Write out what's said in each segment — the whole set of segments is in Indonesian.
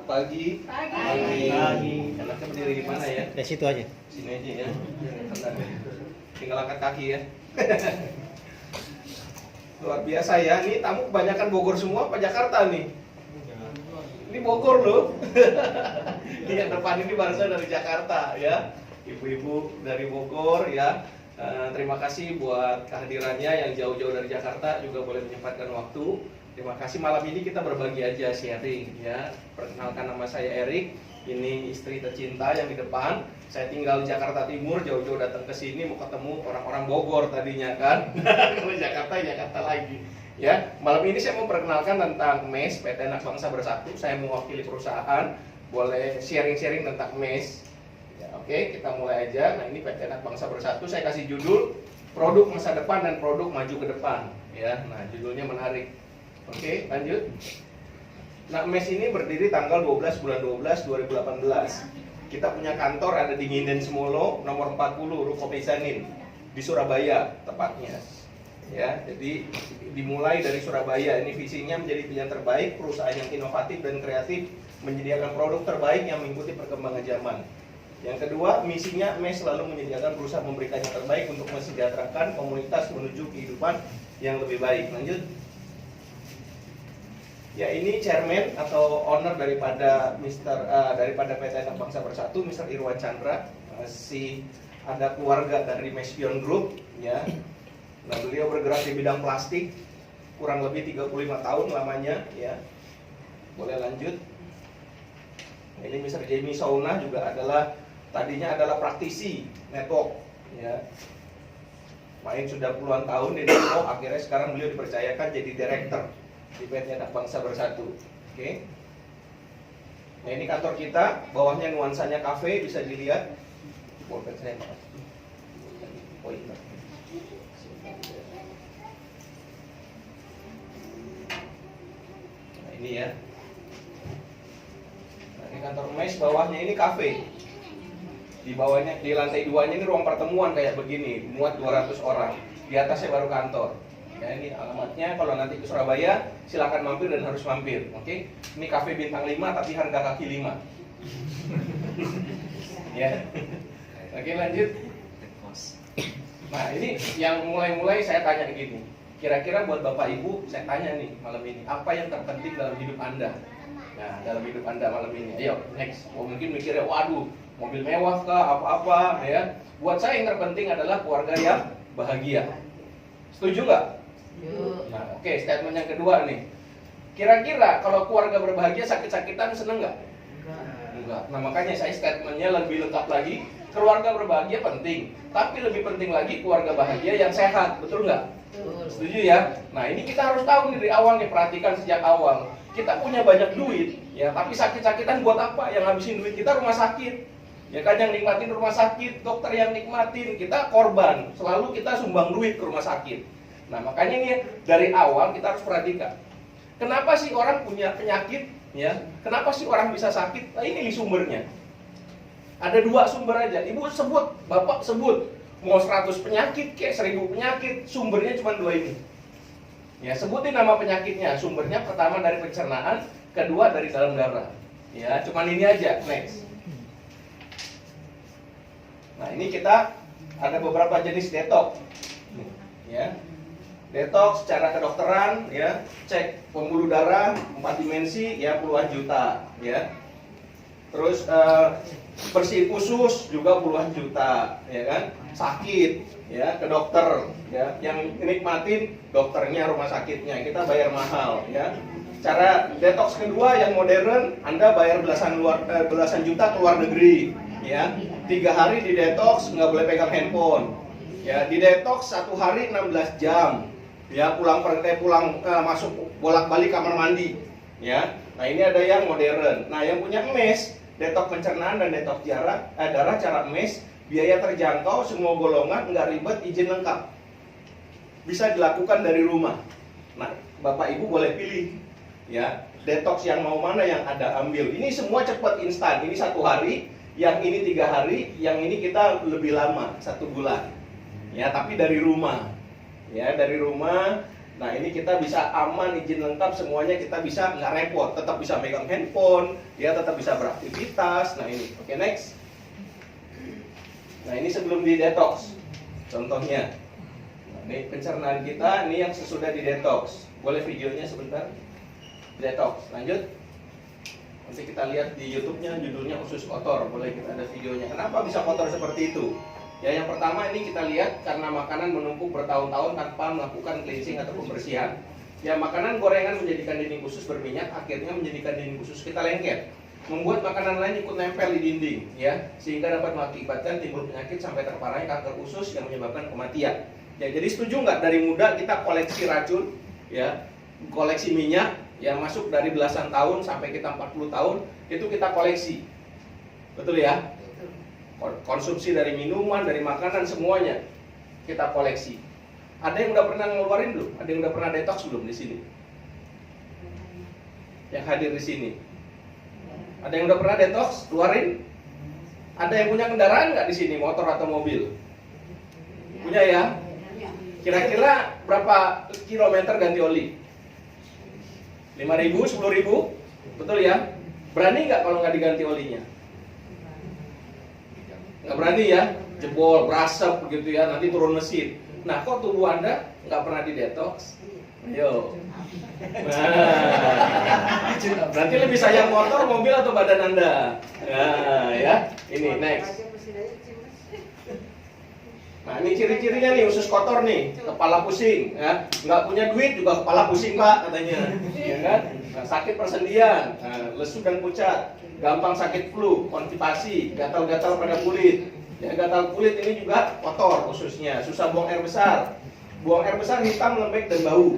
pagi. Pagi. Enaknya berdiri di mana ya? Di situ aja. Sini aja ya. Tinggal angkat kaki ya. Luar biasa ya. Ini tamu kebanyakan Bogor semua apa Jakarta nih? Ini Bogor loh. Yang depan ini barusan dari Jakarta ya. Ibu-ibu dari Bogor ya. Terima kasih buat kehadirannya yang jauh-jauh dari Jakarta juga boleh menyempatkan waktu. Terima kasih, malam ini kita berbagi aja sharing ya. Perkenalkan, nama saya Erik. Ini istri tercinta yang di depan. Saya tinggal di Jakarta Timur, jauh-jauh datang ke sini mau ketemu orang-orang Bogor tadinya kan. Kalau Jakarta lagi. Ya, malam ini saya mau perkenalkan tentang MES PT Anak Bangsa Bersatu. Saya mewakili perusahaan, boleh sharing-sharing tentang MES. Ya, oke, kita mulai aja. Nah, ini PT Anak Bangsa Bersatu. Saya kasih judul produk masa depan dan produk maju ke depan. Ya, nah judulnya menarik. Oke, lanjut. Nah, MES ini berdiri tanggal 12 bulan 12 2018. Kita punya kantor ada di Nginden Semolo, nomor 40 Ruko Mezanin di Surabaya tepatnya. Ya, jadi dimulai dari Surabaya. Ini visinya menjadi pilihan terbaik, perusahaan yang inovatif dan kreatif, menyediakan produk terbaik yang mengikuti perkembangan zaman. Yang kedua, misinya MES selalu menyediakan perusahaan memberikan yang terbaik untuk mensejahterakan komunitas menuju kehidupan yang lebih baik. Lanjut. Ya, ini chairman atau owner daripada daripada PT Anak Bangsa Bersatu, Mr. Irwan Chandra. Ada keluarga dari Mespion Group ya. Nah, beliau bergerak di bidang plastik kurang lebih 35 tahun lamanya ya. Boleh lanjut. Nah, ini Mr. Jamie Sauna juga tadinya adalah praktisi network ya. Main sudah puluhan tahun di network, akhirnya sekarang beliau dipercayakan jadi director di PT Anak Bangsa Bersatu. Oke. Nah, ini kantor kita, bawahnya nuansanya kafe bisa dilihat. Bolpen saya maaf. Oh iya. Nah, ini ya. Nah, ini kantor MES, bawahnya ini kafe. Di bawahnya, di lantai 2-nya ini ruang pertemuan kayak begini, muat 200 orang. Di atasnya baru kantor. Ya, ini alamatnya, kalau nanti ke Surabaya silakan mampir dan harus mampir. Oke. Ini kafe bintang 5 tapi harga kaki 5. Ya. Oke, lanjut. Nah, ini yang mulai-mulai saya tanya gini. Kira-kira buat Bapak Ibu saya tanya nih malam ini, apa yang terpenting dalam hidup Anda? Nah, dalam hidup Anda malam ini. Ayo, next. Mungkin mikirnya, waduh, mobil mewah kah, apa-apa ya. Buat saya yang terpenting adalah keluarga yang bahagia. Setuju nggak? Nah, oke, statement yang kedua nih. Kira-kira kalau keluarga berbahagia sakit-sakitan seneng nggak? Enggak. Nah, makanya saya statementnya lebih lengkap lagi. Keluarga berbahagia penting, tapi lebih penting lagi keluarga bahagia yang sehat, betul nggak? Setuju ya? Nah, ini kita harus tahu nih dari awal nih, perhatikan sejak awal. Kita punya banyak duit, ya, tapi sakit-sakitan buat apa? Yang ngabisin duit kita rumah sakit. Ya kan, yang nikmatin rumah sakit, dokter yang nikmatin, kita korban. Selalu kita sumbang duit ke rumah sakit. Nah, makanya nih dari awal kita harus perhatikan. Kenapa sih orang punya penyakit? Ya, kenapa sih orang bisa sakit? Nah, ini sumbernya. Ada 2 sumber aja. Ibu sebut, Bapak sebut. Mau 100 penyakit, kayak 1000 penyakit, sumbernya cuma 2 ini. Ya, sebutin nama penyakitnya. Sumbernya pertama dari pencernaan, kedua dari dalam darah. Ya, cuma ini aja. Next. Nah, ini kita ada beberapa jenis detox. Ya. Detox secara kedokteran ya, cek pembuluh darah 4 dimensi ya puluhan juta ya. Terus bersihin usus juga puluhan juta ya kan. Sakit ya ke dokter ya, yang nikmatin dokternya, rumah sakitnya, kita bayar mahal ya. Cara detox kedua yang modern, Anda bayar belasan juta ke luar negeri ya. 3 hari di detox, nggak boleh pegang handphone ya. Di detox 1 hari 16 jam ya, pulang masuk bolak-balik kamar mandi ya. Nah, ini ada yang modern. Nah, yang punya MES, detox pencernaan dan detox darah cara MES, biaya terjangkau, semua golongan, nggak ribet, izin lengkap, bisa dilakukan dari rumah. Nah, Bapak Ibu boleh pilih ya, detox yang mau mana yang Anda ambil. Ini semua cepat, instan. Ini 1 hari, yang ini 3 hari, yang ini kita lebih lama, 1 bulan ya, tapi dari rumah. Ya, dari rumah Nah ini kita bisa aman, izin lengkap, semuanya kita bisa, nggak repot, tetap bisa megang handphone, ya tetap bisa beraktivitas. Nah ini, oke, next. Nah ini sebelum di detox, contohnya. Nah, ini pencernaan kita, ini yang sesudah di detox. Boleh videonya sebentar? Detox, lanjut. Nanti kita lihat di YouTube-nya, judulnya usus kotor. Boleh kita ada videonya. Kenapa bisa kotor seperti itu? Ya, yang pertama ini kita lihat karena makanan menumpuk bertahun-tahun tanpa melakukan cleansing atau pembersihan. Ya, makanan gorengan menjadikan dinding usus berminyak, akhirnya menjadikan dinding usus kita lengket, membuat makanan lain ikut nempel di dinding, ya, sehingga dapat mengakibatkan timbul penyakit sampai terparahnya kanker usus yang menyebabkan kematian. Ya, jadi setuju nggak dari muda kita koleksi racun, ya, koleksi minyak, yang masuk dari belasan tahun sampai kita 40 tahun itu kita koleksi, betul ya? Konsumsi dari minuman, dari makanan, semuanya kita koleksi. Ada yang udah pernah ngeluarin belum? Ada yang udah pernah detox belum di sini? Yang hadir di sini? Ada yang udah pernah detox, keluarin? Ada yang punya kendaraan nggak di sini, motor atau mobil? Punya ya? Kira-kira berapa kilometer ganti oli? 5.000, 10.000? Betul ya? Berani nggak kalau nggak diganti olinya? Nggak berani ya? Jebol, berasap begitu ya, nanti turun mesin. Nah, kok tubuh Anda nggak pernah didetox? Ayo. Nah, berarti lebih sayang motor, mobil atau badan Anda? Nah, ya. Ini next. Nah, ini ciri-cirinya nih, usus kotor nih, kepala pusing, ya. Nggak punya duit juga kepala pusing Pak katanya, ya kan? Nah, sakit persendian, nah, lesu dan pucat, gampang sakit flu, konstipasi, gatal-gatal pada kulit. Ya, gatal kulit ini juga kotor ususnya, susah buang air besar. Buang air besar hitam, lembek dan bau.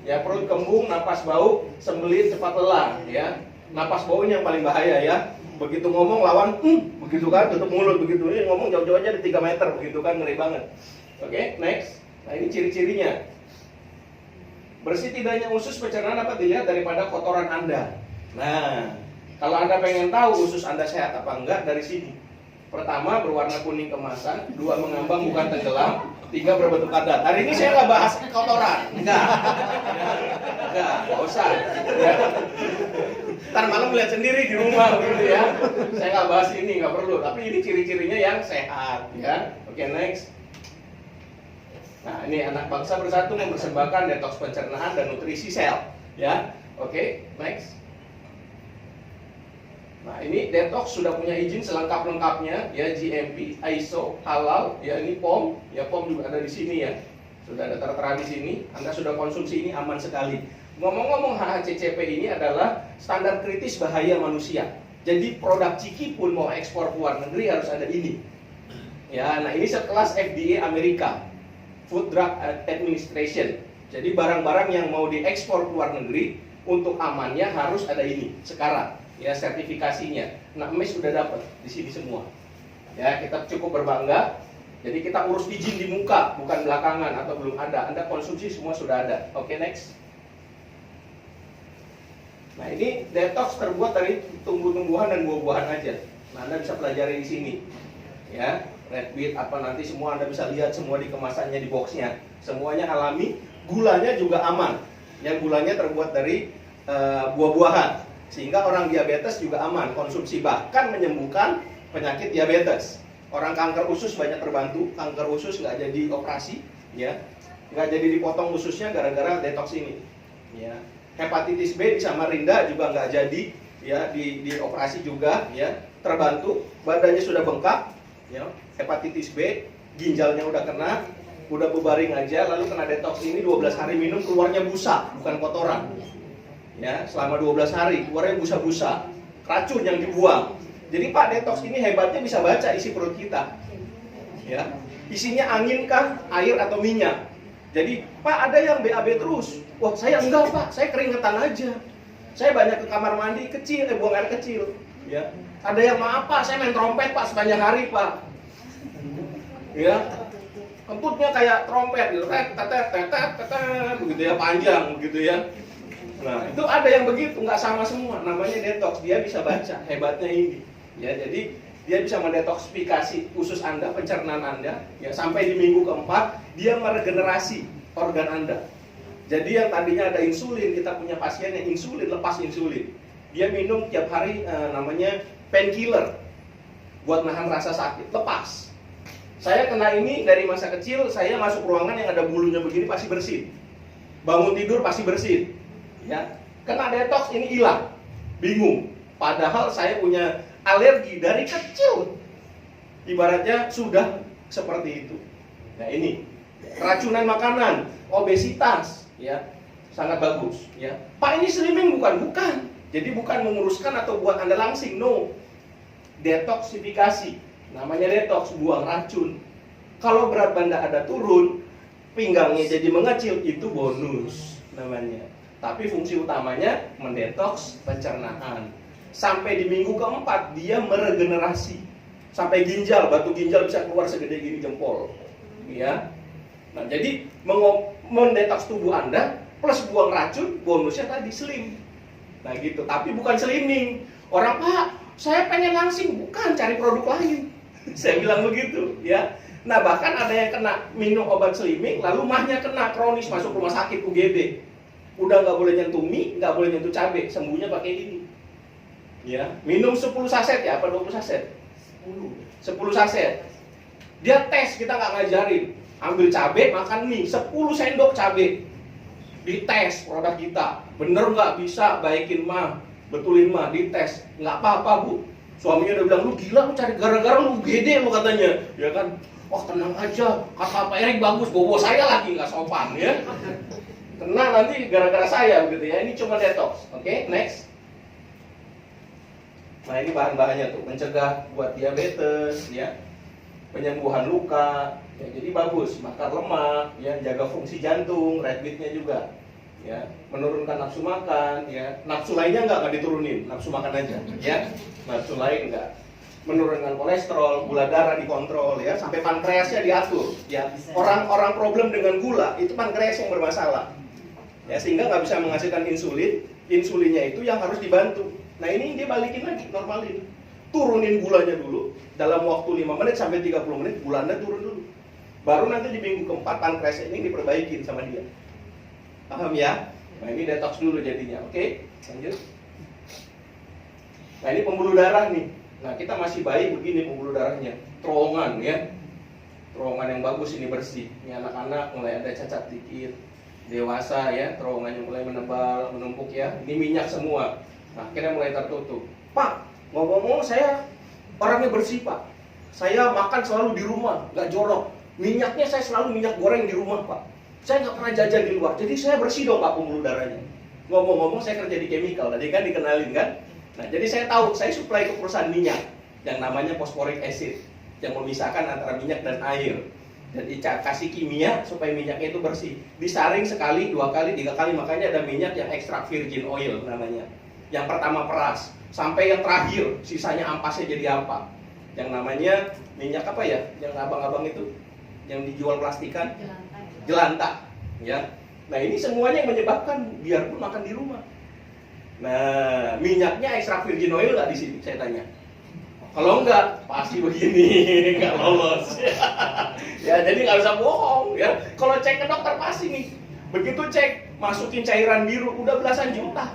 Ya, perut kembung, napas bau, sembelit, cepat lelah, ya. Napas baunya yang paling bahaya ya. Begitu ngomong lawan, begitu kan, tutup mulut begitu. Ini ngomong jauh-jauh aja di 3 meter, begitu kan, ngeri banget. Oke, next. Nah, ini ciri-cirinya. Bersih tidaknya usus pencernaan dapat dilihat daripada kotoran Anda. Nah, kalau Anda pengen tahu usus Anda sehat apa enggak, dari sini. Pertama, berwarna kuning kemasan. 2, mengambang bukan tenggelam. 3, berbentuk padat. Hari ini saya nggak bahas kotoran. Enggak, nggak usah. Ya. Ntar malam lihat sendiri di rumah gitu ya. Saya nggak bahas ini, nggak perlu. Tapi ini ciri-cirinya yang sehat, ya. Oke, next. Nah, ini anak bangsa bersatu mempersembahkan detox pencernaan dan nutrisi sel, ya. Oke, next. Nah, ini detox sudah punya izin selengkap-lengkapnya, ya, GMP, ISO, halal, ya, ini POM, ya, POM juga ada di sini ya. Sudah ada tertera di sini. Anda sudah konsumsi ini aman sekali. Ngomong-ngomong, HACCP ini adalah standar kritis bahaya manusia. Jadi produk Ciki pun mau ekspor ke luar negeri harus ada ini. Ya, nah ini sekelas FDA Amerika, Food Drug Administration. Jadi barang-barang yang mau diekspor ke luar negeri untuk amannya harus ada ini sekarang. Ya, sertifikasinya. Nah, MES sudah dapat di sini semua. Ya, kita cukup berbangga. Jadi kita urus izin di muka, bukan belakangan atau belum ada. Anda konsumsi semua sudah ada. Oke, next. Nah, ini detox terbuat dari tumbuh-tumbuhan dan buah-buahan aja. Nah, Anda bisa pelajari di sini. Ya, red beet apa nanti semua Anda bisa lihat semua di kemasannya, di boxnya. Semuanya alami, gulanya juga aman. Yang gulanya terbuat dari buah-buahan. Sehingga orang diabetes juga aman konsumsi, bahkan menyembuhkan penyakit diabetes. Orang kanker usus banyak terbantu, kanker usus nggak jadi operasi, ya, nggak jadi dipotong ususnya gara-gara detox ini. Ya. Hepatitis B di Samarinda juga nggak jadi, ya, di operasi juga, ya, terbantu. Badannya sudah bengkak, ya, hepatitis B, ginjalnya udah kena, udah berbaring aja, lalu kena detox ini 12 hari minum keluarnya busa, bukan kotoran. Ya, selama 12 hari keluarnya busa-busa, racun yang dibuang. Jadi Pak, detox ini hebatnya bisa baca isi perut kita. Ya, isinya angin kah, air atau minyak. Jadi Pak, ada yang BAB terus. Wah, saya enggak Pak, saya keringetan aja. Saya banyak ke kamar mandi kecil, buang air kecil. Ya, ada yang maaf Pak, saya main trompet Pak sepanjang hari Pak. Ya, kentutnya kayak trompet gitu, begitu ya, panjang begitu ya. Nah, itu ada yang begitu, nggak sama semua. Namanya detox, dia bisa baca, hebatnya ini. Ya, jadi dia bisa mendetoksifikasi usus Anda, pencernaan Anda, ya, sampai di minggu keempat dia meregenerasi organ Anda. Jadi yang tadinya ada insulin, kita punya pasien yang insulin, lepas insulin. Dia minum tiap hari namanya painkiller buat nahan rasa sakit, lepas. Saya kena ini dari masa kecil, saya masuk ruangan yang ada bulunya begini pasti bersin. Bangun tidur pasti bersin. Ya. Kena detox ini hilang. Bingung. Padahal saya punya alergi dari kecil. Ibaratnya sudah seperti itu. Nah ini keracunan makanan, obesitas, ya sangat bagus. Ya, Pak ini slimming bukan. Jadi bukan menguruskan atau buat Anda langsing, no. Detoksifikasi, namanya detox, buang racun. Kalau berat Anda ada turun, pinggangnya jadi mengecil, itu bonus namanya. Tapi fungsi utamanya mendetoks pencernaan. Sampai di minggu keempat dia meregenerasi. Sampai ginjal, batu ginjal bisa keluar segede gini jempol. Ya. Nah, jadi mendetoks tubuh Anda plus buang racun, bonusnya tadi slim. Nah, gitu. Tapi bukan slimming. Orang, Pak, saya pengen langsing, bukan, cari produk lain. Saya bilang begitu, ya. Nah, bahkan ada yang kena minum obat slimming, lalu mahnya kena kronis, masuk rumah sakit UGD. Udah nggak boleh nyentuh mie, nggak boleh nyentuh cabai, sembuhnya pakai ini. Ya, minum 10 saset ya, apa 20 saset? 10 saset. Dia tes, kita nggak ngajarin. Ambil cabai, makan mie, 10 sendok cabai. Dites produk kita, bener nggak, bisa baikin mah, betulin mah, dites, nggak apa-apa Bu. Suaminya udah bilang, lu gila, lu cari gara-gara lu gede lu katanya, ya kan? Oh tenang aja, kata Pak Erik bagus, bobo saya lagi nggak sopan ya. Tenang, nanti gara-gara saya begitu ya. Ini cuma detox, oke? Next. Nah ini bahan-bahannya tuh, mencegah buat diabetes, ya, penyembuhan luka, ya, jadi bagus, bakar lemak, ya, jaga fungsi jantung, red meat-nya juga, ya, menurunkan nafsu makan, ya, nafsu lainnya nggak diturunin, nafsu makan aja, ya, nafsu lain nggak, menurunkan kolesterol, gula darah dikontrol, ya, sampai pankreasnya diatur, ya, orang-orang problem dengan gula itu pankreas yang bermasalah, ya, sehingga nggak bisa menghasilkan insulin, insulinnya itu yang harus dibantu. Nah ini dia balikin lagi, normalin, turunin gulanya dulu, dalam waktu 5 menit sampai 30 menit gulanya turun dulu. Baru nanti di minggu keempat pankreas ini diperbaikin sama dia. Paham ya? Nah ini detox dulu jadinya, oke? Lanjut. Nah ini pembuluh darah nih. Nah kita masih bayi begini pembuluh darahnya, terowongan ya, terowongan yang bagus ini bersih. Ini anak-anak mulai ada cacat dikit, dewasa ya, terowongannya mulai menebal, menumpuk ya. Ini minyak semua. Nah akhirnya mulai tertutup. Pak, ngomong-ngomong saya orangnya bersih Pak. Saya makan selalu di rumah, nggak jorok. Minyaknya saya selalu minyak goreng di rumah Pak. Saya nggak pernah jajan di luar. Jadi saya bersih dong Pak pembuluh darahnya. Ngomong-ngomong saya kerja di chemical, tadi kan dikenalin kan. Nah jadi saya tahu, saya supply ke perusahaan minyak yang namanya phosphoric acid, yang memisahkan antara minyak dan air. Jadi kasih kimia supaya minyaknya itu bersih. Disaring sekali, 2 kali, 3 kali, makanya ada minyak yang extra virgin oil namanya. Yang pertama peras, sampai yang terakhir sisanya ampasnya jadi apa? Yang namanya minyak apa ya? Yang abang-abang itu, yang dijual plastikan, jelantah, ya. Nah ini semuanya yang menyebabkan biarpun makan di rumah. Nah minyaknya extra virgin oil nggak di sini? Saya tanya. Kalau enggak, pasti begini, nggak lolos. Ya jadi nggak usah bohong, ya. Kalau cek ke dokter pasti nih. Begitu cek, masukin cairan biru, udah belasan juta.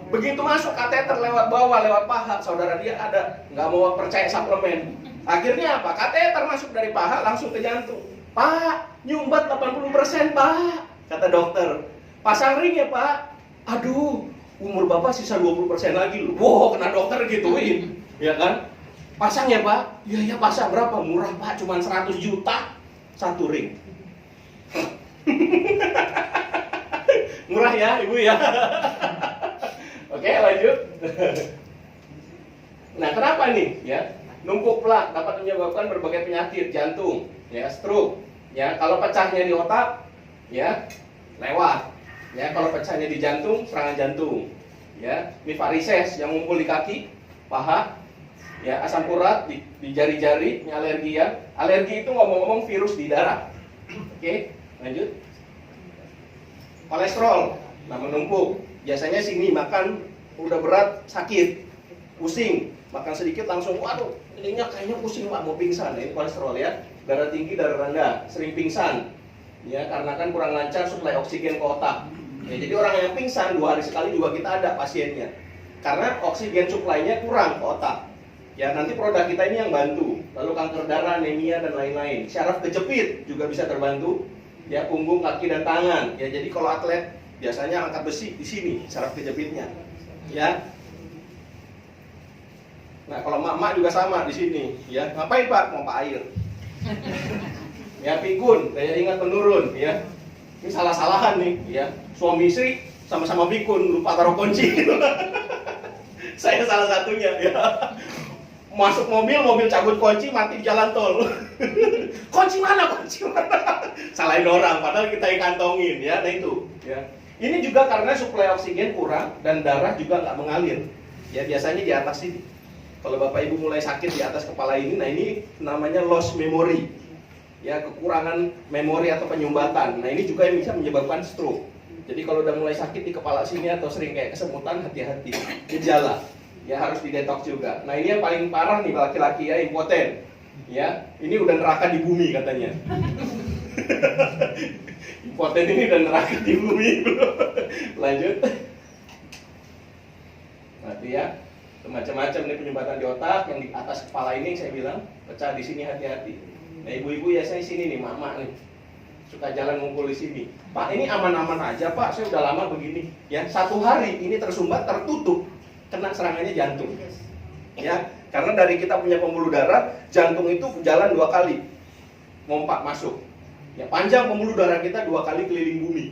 Begitu masuk kateter lewat bawah, lewat paha, saudara dia ada, nggak mau percaya suplemen. Akhirnya apa? Kateter masuk dari paha langsung ke jantung. Pak, nyumbat 80% Pak, kata dokter. Pasang ring ya Pak. Aduh, umur Bapak sisa 20% lagi loh. Wow, kena dokter gituin, ya kan? Pasang ya Pak? Iya pasang. Berapa? Murah Pak, cuma 100 juta satu ring. Murah ya Ibu ya. Oke, lanjut. Nah, kenapa nih? Ya, numpuk plak dapat menyebabkan berbagai penyakit jantung, ya, stroke. Ya, kalau pecahnya di otak, ya, lewat. Ya, kalau pecahnya di jantung, serangan jantung. Ya, ini varises yang ngumpul di kaki, paha, ya, asam urat di jari-jari, ini alergi ya. Alergi itu ngomong-ngomong virus di darah. Oke, lanjut. Kolesterol, nah menumpuk. Biasanya sini makan udah berat, sakit, pusing, makan sedikit langsung, waduh, ininya kayaknya pusing Pak, mau pingsan. Ini kolesterol ya. Darah tinggi, darah rendah, sering pingsan. Ya, karena kan kurang lancar suplai oksigen ke otak. Ya, jadi orang yang pingsan 2 hari sekali juga kita ada pasiennya. Karena oksigen suplainya kurang ke otak. Ya, nanti produk kita ini yang bantu. Lalu kanker darah, anemia dan lain-lain. Syaraf kejepit juga bisa terbantu. Ya, punggung, kaki dan tangan. Ya, jadi kalau atlet biasanya angkat besi di sini syaraf kejepitnya. Ya. Nah, kalau mak-mak juga sama di sini. Ya, ngapain Pak? Pompa air. Ya, pikun, daya ingat menurun. Ya, ini salah-salahan nih. Ya, suami istri sama-sama pikun, lupa taruh kunci. Saya salah satunya. Ya, masuk mobil cabut kunci, mati di jalan tol. Kunci mana? Salahin orang, padahal kita yang kantongin. Ya, nah itu. Ya, ini juga karena suplai oksigen kurang dan darah juga nggak mengalir. Ya, biasanya di atas sini. Kalau Bapak Ibu mulai sakit di atas kepala ini, nah ini namanya loss memory. Ya, kekurangan memori atau penyumbatan. Nah, ini juga yang bisa menyebabkan stroke. Jadi kalau udah mulai sakit di kepala sini atau sering kayak kesemutan, hati-hati. Gejala. Ya, harus didetoks juga. Nah, ini yang paling parah nih laki-laki ya, impoten. Ya, ini udah neraka di bumi katanya. Impoten ini udah neraka di bumi. Lanjut. Nanti ya, macam-macam nih penyumbatan di otak. Yang di atas kepala ini saya bilang pecah di sini, hati-hati. Nah, ibu-ibu ya saya sini nih, mama nih suka jalan ngumpul di sini. Pak, ini aman-aman aja Pak, saya udah lama begini. Ya, 1 hari ini tersumbat, tertutup, kena serangannya jantung. Ya, karena dari kita punya pembuluh darah, jantung itu jalan 2 kali, mompak masuk. Ya, panjang pembuluh darah kita 2 kali keliling bumi.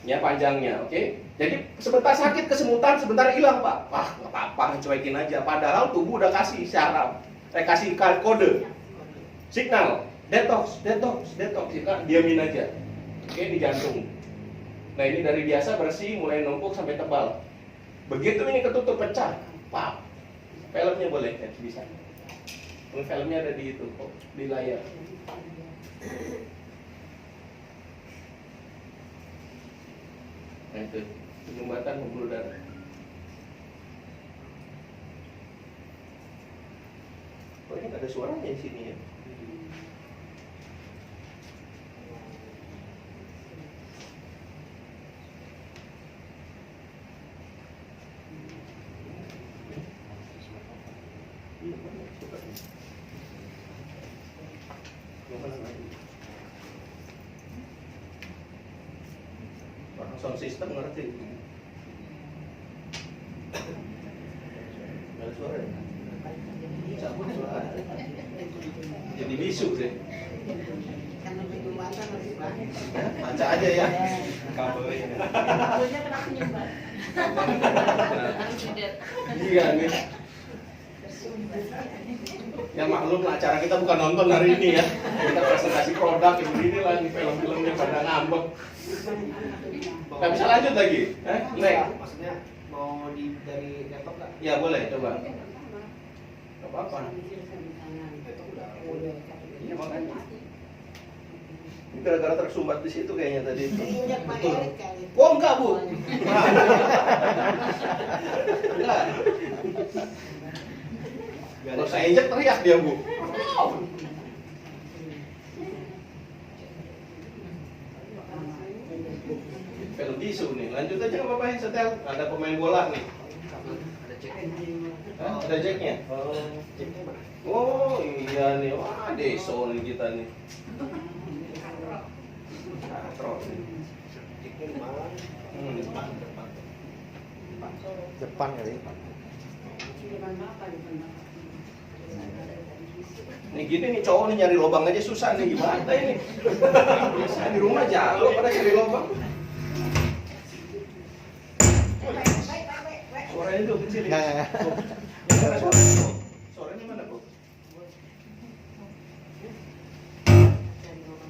Ya, panjangnya, oke? Jadi sebentar sakit kesemutan, sebentar hilang Pak. Wah, nggak apa-apa, cuekin aja. Padahal tubuh udah kasih syarat, kasih kode. Signal, detox, ya kan, diamin aja. Oke, di jantung. Nah, ini dari biasa bersih, mulai numpuk sampai tebal. Begitu ini ketutup pecah, pap. Filmnya boleh, ya, bisa. Filmnya ada di itu, di layar. Nah, itu penyumbatan pembuluh darah. Oh, ini ada suaranya di sini ya. Orang sound system ngerti. Ada suara ya? Cabut suara. Jadi bisu deh. Baca aja ya. Kabelnya. Kabelnya kena penyumbat. Iya nih. Ya maklum lah, acara kita bukan nonton hari ini ya. Kita presentasi produk yang begini lah, nih film-filmnya pada ngambek. Gak bisa lanjut lagi? Maksudnya mau dari laptop nggak? Ya boleh, coba. Gak apa-apa. Iya makanya. Ini gara-gara tersumbat di situ kayaknya tadi. Betul. Oh enggak Bu. Enggak. Kalau saya injek teriak dia Bu. Film bisu nih. Lanjut aja nggak apa-apa, setel. Ada pemain bola nih. Ada cek. Ada jacknya. Oh iya nih. Wah deso nih kita nih. Ceknya di Malang. Depan kali. Nih gini nih cowok nih nyari lubang aja susah nih, gimana ini? Biasa di rumah jago pada cari lubang. Suaranya tuh kecil ya. Mana suaranya? Suaranya mana Bu?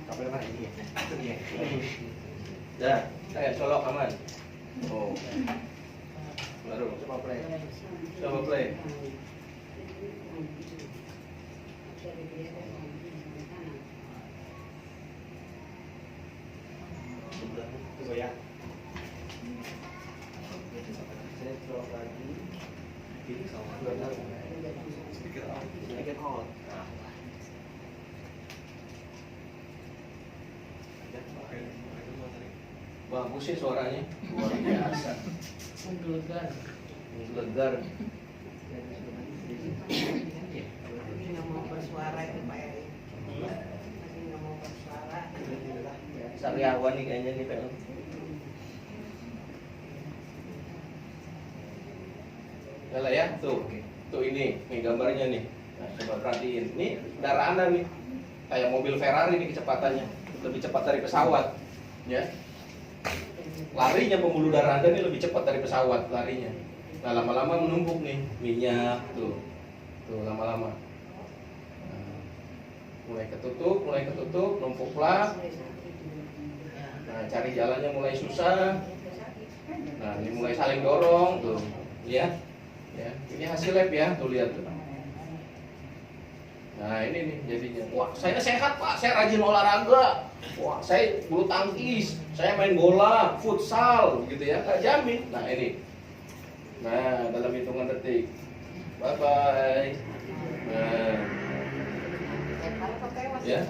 Kabel mana ini? Itu dia. Dah, saya colok aman. Oh. Baru coba play. Coba play. Coba ya. Saya colok lagi. Ini sama dua speaker on. Speaker on. Bagus sih suaranya, luar biasa. Menggelegar. Menggelegar. Masih nggak mau bersuara itu Pak Eri. Masih nggak mau bersuara. Sariawan nih kayaknya nih film. Ya lah ya, tuh ini gambarnya nih. Nah, coba perhatiin, ini kendaraan Anda nih, kayak mobil Ferrari nih kecepatannya, lebih cepat dari pesawat, ya. Larinya pembuluh darah Anda nih lebih cepat dari pesawat larinya. Nah lama-lama menumpuk nih minyak tuh lama-lama. Nah, mulai ketutup, numpuklah. Nah cari jalannya mulai susah. Nah ini mulai saling dorong tuh, ya. Ya, ini hasil lab ya, tuh lihat tuh. Nah ini nih jadinya. Wah saya sehat Pak, saya rajin olahraga. Wah saya bulu tangkis, saya main bola, futsal, gitu ya. Nggak jamin. Nah ini. Nah dalam hitungan detik. Bye bye. Nah, ya.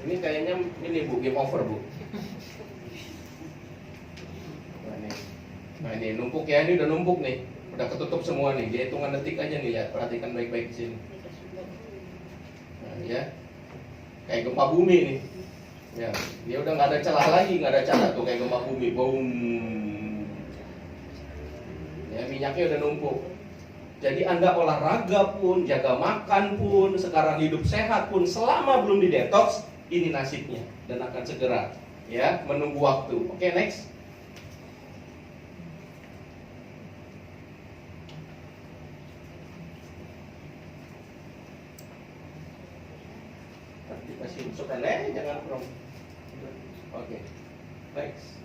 Ini kayaknya ini Bu, game over Bu. Nah ini numpuk ya, ini udah numpuk nih. Udah ketutup semua nih, dia hitungan detik aja nih, lihat, perhatikan baik-baik di sini. Nah, ya, kayak gempa bumi nih. Ya, dia udah nggak ada celah lagi, nggak ada celah tuh kayak gempa bumi, boom. Ya, minyaknya udah numpuk. Jadi Anda olahraga pun, jaga makan pun, sekarang hidup sehat pun, selama belum didetoks, ini nasibnya dan akan segera, ya, menunggu waktu. Oke, next. Kasih masukkan jangan from. Oke, next.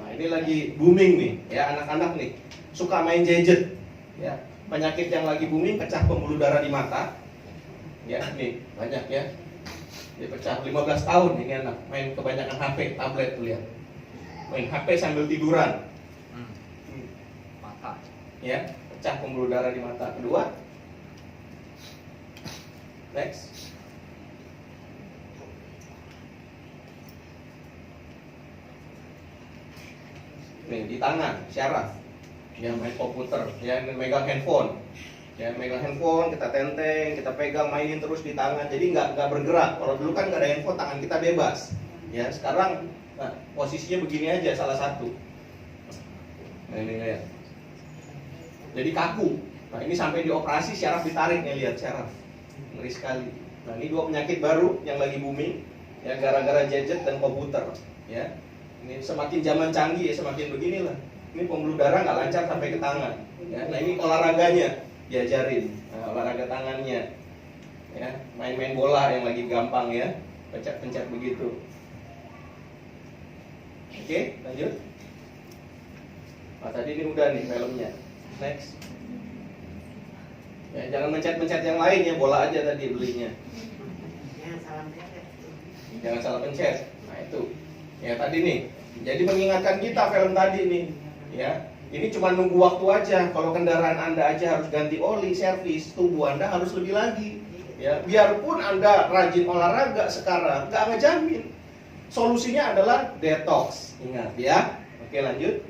Nah ini lagi booming nih, ya anak-anak nih suka main gadget, ya penyakit yang lagi booming pecah pembuluh darah di mata, ya nih banyak ya, dia pecah 15 tahun ini anak main kebanyakan HP, tablet tuh lihat, main HP sambil tiduran, Mata. ya pecah pembuluh darah di mata. Kedua. Next. Nih di tangan, syaraf. Ya main komputer, ya megang handphone. Ya megang handphone, kita tenteng, kita pegang, mainin terus di tangan. Jadi nggak bergerak. Kalau dulu kan nggak ada handphone, tangan kita bebas. Ya sekarang, nah, posisinya begini aja salah satu. Nah ini lihat. Jadi kaku. Nah ini sampai dioperasi syaraf ditarik nih, lihat syaraf. Ngeri sekali. Nah ini dua penyakit baru yang lagi booming, ya gara-gara gadget dan komputer, ya. Ini semakin zaman canggih ya semakin beginilah. Ini pembuluh darah nggak lancar sampai ke tangan, ya. Nah ini olahraganya diajarin, nah, olahraga tangannya, ya. Main-main bola yang lagi gampang ya, pencet-pencet begitu. Oke, lanjut. Nah tadi ini udah nih filmnya. Next. Ya, jangan mencet-mencet yang lain ya, bola aja tadi belinya. Jangan salah pencet. Nah itu. Ya tadi nih. Jadi mengingatkan kita film tadi nih. Ya. Ini cuma nunggu waktu aja. Kalau kendaraan Anda aja harus ganti oli, servis, tubuh Anda harus lebih lagi. Ya, biarpun Anda rajin olahraga sekarang, nggak ngejamin. Solusinya adalah detox. Ingat ya. Oke, lanjut.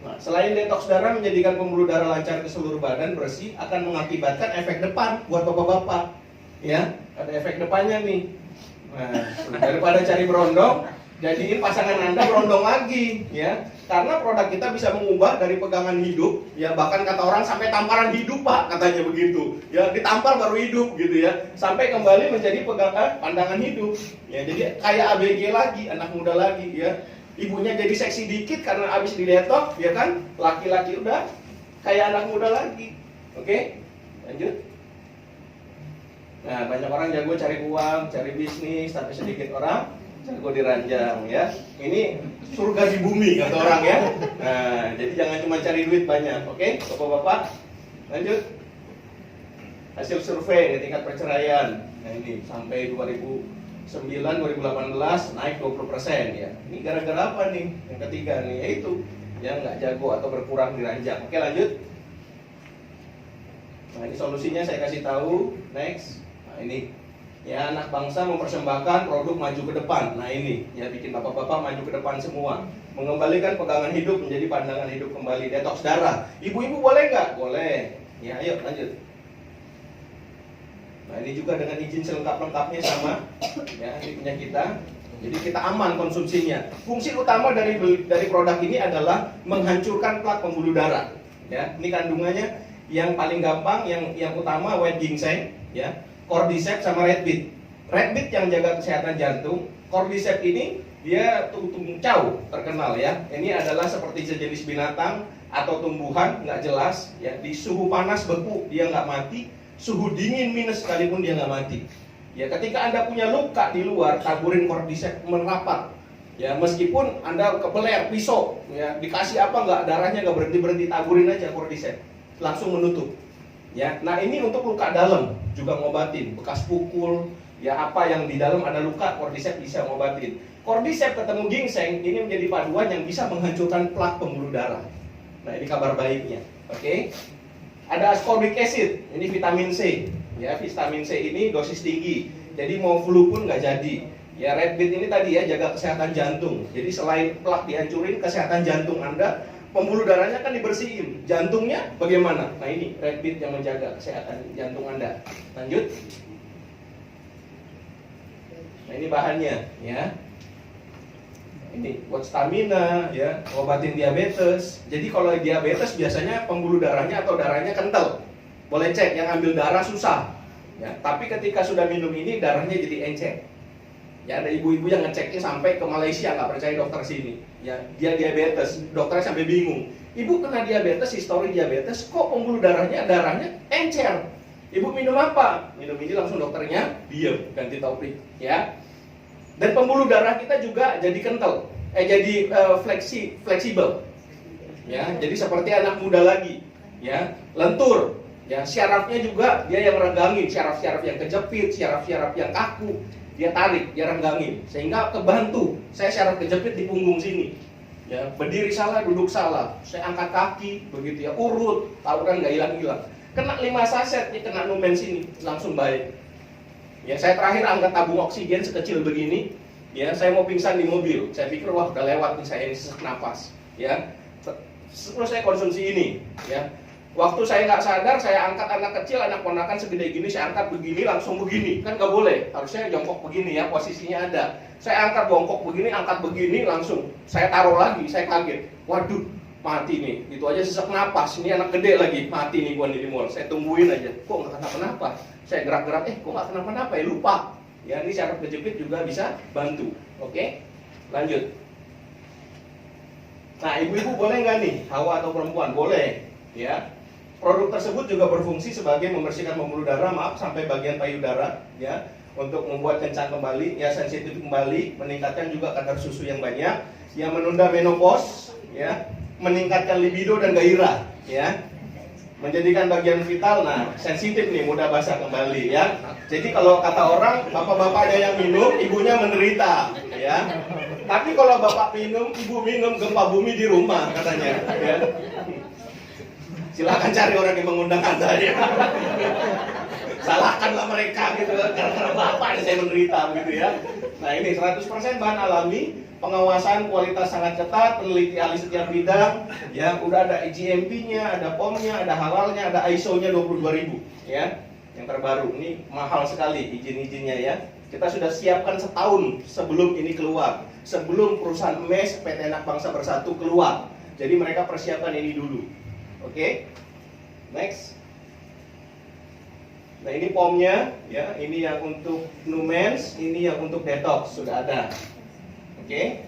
Nah, selain detoks darah menjadikan pembuluh darah lancar ke seluruh badan bersih, akan mengakibatkan efek depan buat bapak-bapak. Ya, ada efek depannya nih. Nah, daripada cari berondong, jadiin pasangan Anda berondong lagi, ya. Karena produk kita bisa mengubah dari pegangan hidup, ya bahkan kata orang sampai tamparan hidup Pak, katanya begitu. Ya, ditampar baru hidup gitu ya. Sampai kembali menjadi pegangan pandangan hidup. Ya, jadi kayak ABG lagi, anak muda lagi, ya. Ibunya jadi seksi dikit karena abis didetok, ya kan? Laki-laki udah kayak anak muda lagi. Oke, lanjut. Nah, banyak orang jago cari uang, cari bisnis, tapi sedikit orang jago diranjang, ya. Ini surga di bumi kata orang ya. Nah, jadi jangan cuma cari duit banyak, oke? Bapak-bapak, lanjut. Hasil survei tingkat perceraian. Nah, ini sampai 2018 naik 20% ya. Ini gara-gara apa nih? Yang ketiga nih, yaitu yang nggak jago atau berkurang di ranjang. Oke, lanjut. Nah ini solusinya saya kasih tahu. Next. Nah, ini ya, anak bangsa mempersembahkan produk maju ke depan. Nah ini ya, bikin bapak-bapak maju ke depan semua. Mengembalikan pegangan hidup menjadi pandangan hidup kembali. Detox darah. Ibu-ibu boleh nggak? Boleh. Ya, ayo lanjut. Nah ini juga dengan izin selengkap-lengkapnya sama. Ya, ini punya kita. Jadi kita aman konsumsinya. Fungsi utama dari produk ini adalah menghancurkan plak pembuluh darah. Ya, ini kandungannya yang paling gampang, yang utama white ginseng, ya, cordyceps sama red beet. Red beet yang jaga kesehatan jantung, cordyceps ini dia tungcau terkenal ya. Ini adalah seperti sejenis binatang atau tumbuhan nggak jelas ya. Di suhu panas beku dia nggak mati, suhu dingin minus sekalipun dia nggak mati. Ya, ketika Anda punya luka di luar, taburin cordyceps merapat. Ya, meskipun Anda kebeler pisau, ya, dikasih apa nggak, darahnya nggak berhenti, taburin aja cordyceps, langsung menutup. Ya, nah ini untuk luka dalam juga ngobatin, bekas pukul, ya apa yang di dalam ada luka, cordyceps bisa ngobatin. Cordyceps ketemu ginseng ini menjadi paduan yang bisa menghancurkan plak pembuluh darah. Nah ini kabar baiknya, oke? Ada ascorbic acid, ini vitamin C. Ya, vitamin C ini dosis tinggi, jadi mau flu pun nggak jadi. Ya, red beet ini tadi ya, jaga kesehatan jantung. Jadi selain plak dihancurin, kesehatan jantung Anda, pembuluh darahnya kan dibersihin. Jantungnya bagaimana? Nah ini red beet yang menjaga kesehatan jantung Anda. Lanjut. Nah ini bahannya, ya. Ini buat stamina, ya, obatin diabetes. Jadi kalau diabetes biasanya pembuluh darahnya atau darahnya kental. Boleh cek, yang ambil darah susah. Ya, tapi ketika sudah minum ini darahnya jadi encer. Ya, ada ibu-ibu yang ngeceknya sampai ke Malaysia, nggak percaya dokter sini. Ya, dia diabetes, dokternya sampai bingung. Ibu kena diabetes, histori diabetes, kok pembuluh darahnya encer. Ibu minum apa? Minum ini langsung dokternya diem, ganti topik, ya. Dan pembuluh darah kita juga jadi kental, jadi fleksibel, ya. Jadi seperti anak muda lagi, ya. Lentur, ya. Syarafnya juga dia yang renggangin, syaraf-syaraf yang kejepit, syaraf-syaraf yang kaku, dia tarik, dia renggangin, sehingga kebantu. Saya syaraf kejepit di punggung sini, ya. Berdiri salah, duduk salah, saya angkat kaki, begitu ya, urut, tahu kan nggak hilang-hilang. Kena 5 saset, nih kena numen sini, langsung baik. Ya, saya terakhir angkat tabung oksigen sekecil begini, ya, saya mau pingsan di mobil. Saya pikir wah udah lewat nih, saya ini sesak napas, ya. Terus saya konsumsi ini, ya. Waktu saya nggak sadar, saya angkat anak kecil, anak ponakan segede gini, saya angkat begini, langsung begini, kan nggak boleh. Harusnya jongkok begini ya, posisinya ada. Saya angkat bongkok begini, angkat begini, langsung saya taruh lagi, saya kaget. Waduh, mati nih, itu aja sesak napas. Ini anak gede lagi, mati nih gua di mall. Saya tungguin aja, kok nggak kenapa-napa. Saya gerak-gerak, kok nggak kenapa-napa ya, lupa. Ya, ini syaraf kejepit juga bisa bantu. Oke, lanjut. Nah, ibu-ibu boleh nggak nih, hawa atau perempuan? Boleh, ya. Produk tersebut juga berfungsi sebagai membersihkan pembuluh darah, maaf, sampai bagian payudara, ya, untuk membuat kencang kembali, ya, sensitif kembali, meningkatkan juga kadar susu yang banyak, yang menunda menopause, ya, meningkatkan libido dan gairah, ya, menjadikan bagian vital, nah, sensitif nih, mudah basah kembali, ya. Jadi kalau kata orang, bapak-bapak ada yang minum, ibunya menderita, ya. Tapi kalau bapak minum, ibu minum, gempa bumi di rumah, katanya, ya. Silakan cari orang yang mengundang Anda, ya. Salahkanlah mereka gitu, karena bapak ini saya menderita, gitu ya. Nah ini 100% bahan alami, pengawasan kualitas sangat ketat, peneliti ahli setiap bidang, ya. Udah ada GMP-nya, ada POM-nya, ada halalnya, ada ISO-nya 22.000, ya. Yang terbaru, ini mahal sekali izin-izinnya, ya. Kita sudah siapkan setahun sebelum ini keluar, sebelum perusahaan MES PT Anak Bangsa Bersatu keluar. Jadi mereka persiapkan ini dulu. Oke, next. Nah ini POM-nya, ya. Ini yang untuk Numens, ini yang untuk detox sudah ada. Oke.